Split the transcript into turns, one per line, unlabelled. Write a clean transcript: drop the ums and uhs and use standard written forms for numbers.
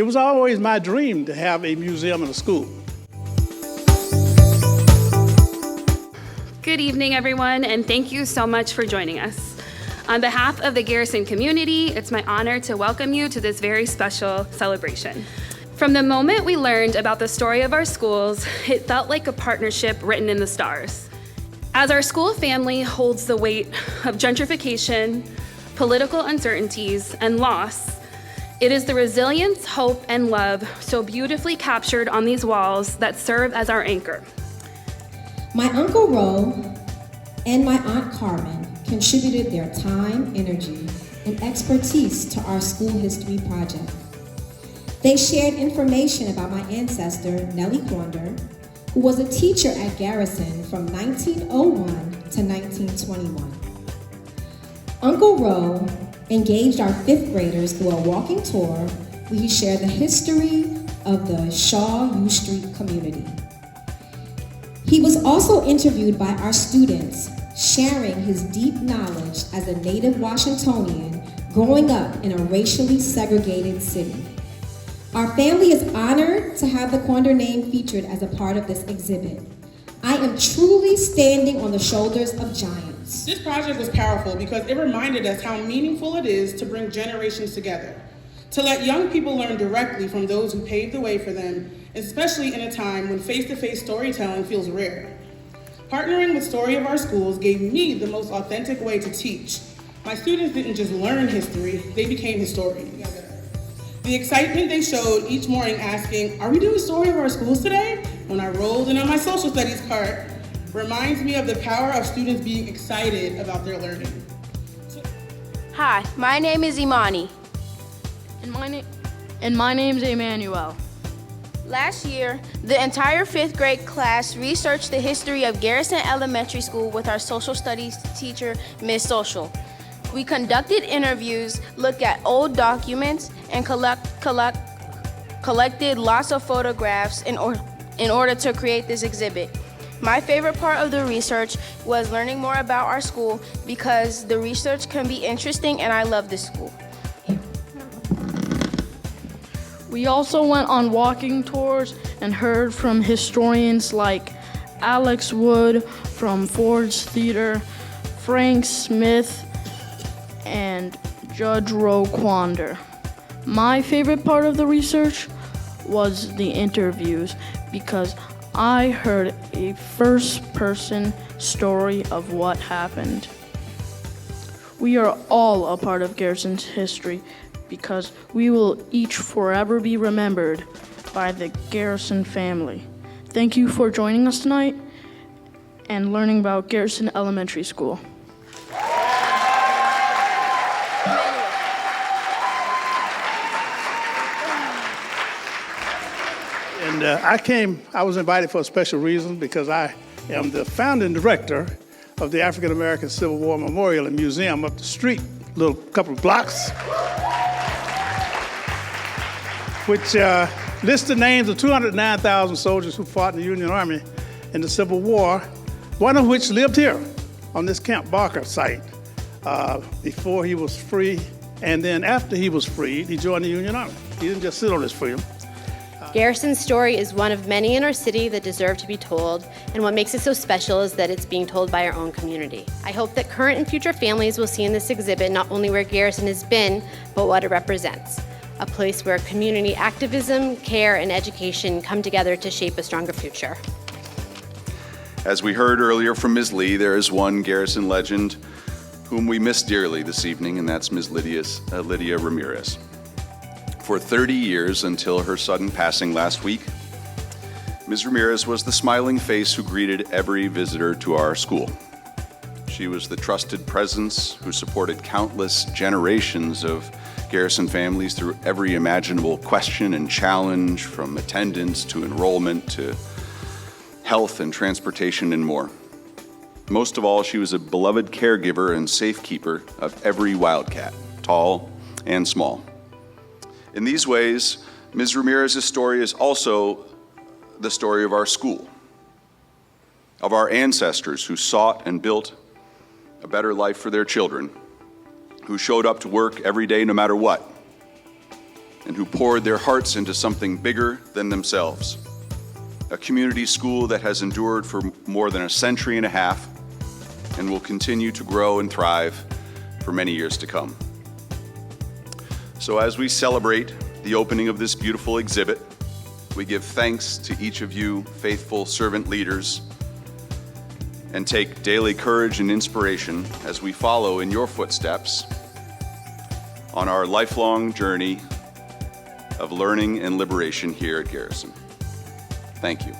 It was always my dream to have a museum in a school.
Good evening, everyone, and thank you so much for joining us. On behalf of the Garrison community, it's my honor to welcome you to this very special celebration. From the moment we learned about the story of our schools, it felt like a partnership written in the stars. As our school family holds the weight of gentrification, political uncertainties, and loss, it is the resilience, hope, and love so beautifully captured on these walls that serve as our anchor.
My Uncle Ro and my Aunt Carmen contributed their time, energy, and expertise to our school history project. They shared information about my ancestor, Nellie Quander, who was a teacher at Garrison from 1901 to 1921. Uncle Ro engaged our fifth graders through a walking tour where he shared the history of the Shaw U Street community. He was also interviewed by our students, sharing his deep knowledge as a native Washingtonian growing up in a racially segregated city. Our family is honored to have the Quander name featured as a part of this exhibit. I am truly standing on the shoulders of giants.
This project was powerful because it reminded us how meaningful it is to bring generations together, to let young people learn directly from those who paved the way for them, especially in a time when face-to-face storytelling feels rare. Partnering with Story of Our Schools gave me the most authentic way to teach. My students didn't just learn history, they became historians. The excitement they showed each morning asking, "Are we doing Story of Our Schools today?" when I rolled in on my social studies cart reminds me of the power of students being excited about their learning.
Hi, my name is Imani.
And my name's Emmanuel.
Last year, the entire 5th grade class researched the history of Garrison Elementary School with our social studies teacher, Ms. Social. We conducted interviews, looked at old documents, and collected lots of photographs in order to create this exhibit. My favorite part of the research was learning more about our school because the research can be interesting and I love this school.
We also went on walking tours and heard from historians like Alex Wood from Ford's Theater, Frank Smith, and Judge Ro Quander. My favorite part of the research was the interviews because I heard a first-person story of what happened. We are all a part of Garrison's history because we will each forever be remembered by the Garrison family. Thank you for joining us tonight and learning about Garrison Elementary School.
And I was invited for a special reason because I am the founding director of the African American Civil War Memorial and Museum up the street, a little couple of blocks, which lists the names of 209,000 soldiers who fought in the Union Army in the Civil War, one of which lived here on this Camp Barker site before he was free, and then after he was freed, he joined the Union Army. He didn't just sit on his freedom.
Garrison's story is one of many in our city that deserve to be told, and what makes it so special is that it's being told by our own community. I hope that current and future families will see in this exhibit not only where Garrison has been, but what it represents. A place where community activism, care, and education come together to shape a stronger future.
As we heard earlier from Ms. Lee, there is one Garrison legend whom we miss dearly this evening, and that's Ms. Lydia Ramirez. For 30 years, until her sudden passing last week, Ms. Ramirez was the smiling face who greeted every visitor to our school. She was the trusted presence who supported countless generations of Garrison families through every imaginable question and challenge, from attendance to enrollment to health and transportation and more. Most of all, she was a beloved caregiver and safekeeper of every Wildcat, tall and small. In these ways, Ms. Ramirez's story is also the story of our school, of our ancestors who sought and built a better life for their children, who showed up to work every day no matter what, and who poured their hearts into something bigger than themselves. A community school that has endured for more than a century and a half and will continue to grow and thrive for many years to come. So as we celebrate the opening of this beautiful exhibit, we give thanks to each of you faithful servant leaders and take daily courage and inspiration as we follow in your footsteps on our lifelong journey of learning and liberation here at Garrison. Thank you.